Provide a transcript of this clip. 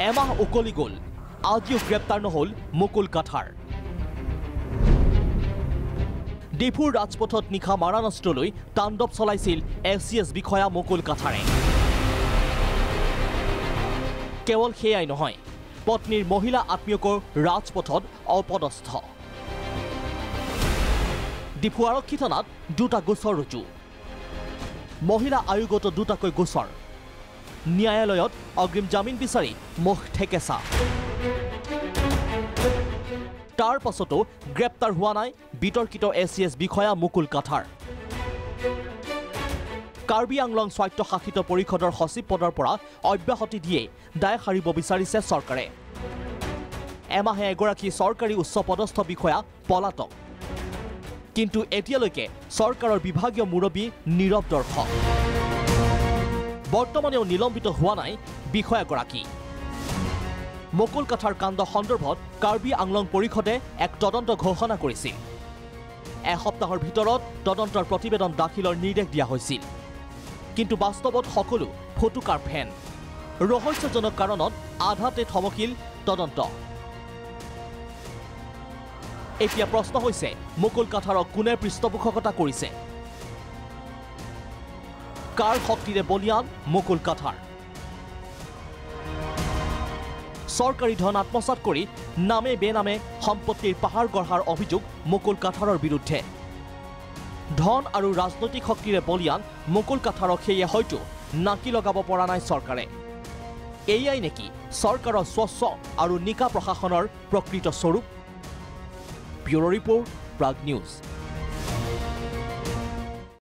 এমাহ উকলি গ'ল আজিও গ্ৰেপ্তাৰ নহ'ল মুকুল কাথাৰ ডিফুৰ ৰাজপথত নিশা মাৰাণাস্ত্ৰলৈ তাণ্ডৱ চলাইছিল এছিএছ বিষয়া মুকুল কাথাৰে কেৱল সেয়াই নহয় পত্নীৰ মহিলা আত্মীয়কৰ ৰাজপথত অপদস্থ ডিফু আৰক্ষী থানাত দুটা গোচৰ ৰুজু মহিলা আয়োগত দুটাকৈ গোচৰ ন্যায়ালয়ত অগ্ৰিম জামিন বিচাৰি মুখ ঠেকেচা তাৰ পাছতো গ্ৰেপ্তাৰ হোৱা নাই বিতৰ্কিত এছিএছ বিষয়া মুকুল কাথাৰ কাৰ্বি আংলং স্বায়ত্তশাসিত পৰিষদৰ সচিব পদৰ পৰা অব্যাহতি দিয়ে দায় সাৰিব বিচাৰিছে চৰকাৰে এমাহে এগৰাকী চৰকাৰী উচ্চপদস্থ বিষয়া পলাতক কিন্তু এতিয়ালৈকে চৰকাৰৰ বিভাগীয় মুৰব্বী নীৰৱ দৰ্শক বৰ্তমানেও নিলম্বিত হোৱা নাই বিষয়াগৰাকী মুকুল কাথাৰ কাণ্ড সন্দৰ্ভত কাৰ্বি আংলং পৰিষদে এক তদন্ত ঘোষণা কৰিছিল এসপ্তাহৰ ভিতৰত তদন্তৰ প্ৰতিবেদন দাখিলৰ নিৰ্দেশ দিয়া হৈছিল কিন্তু বাস্তৱত সকলো ফটুকাৰ ফেন ৰহস্যজনক কাৰণত আধাতে থমকিল তদন্ত এতিয়া প্ৰশ্ন হৈছে মুকুল কাথাৰক কোনে পৃষ্ঠপোষকতা কৰিছে কাৰ শক্তিৰে বলিয়ান মুকুল কাথাৰ চৰকাৰী ধন আত্মসাত কৰি নামে বেনামে সম্পত্তিৰ পাহাৰ গঢ়াৰ অভিযোগ মুকুল কাথাৰৰ বিৰুদ্ধে ধন আৰু ৰাজনৈতিক শক্তিৰে বলিয়ান মুকুল কাথাৰক সেয়ে হয়তো নাকি লগাব পৰা নাই চৰকাৰে এয়াই নেকি চৰকাৰৰ স্বচ্ছ আৰু নিকা প্ৰশাসনৰ প্ৰকৃত স্বৰূপ ব্যুৰ ৰিপৰ্ট প্ৰাগ নিউজ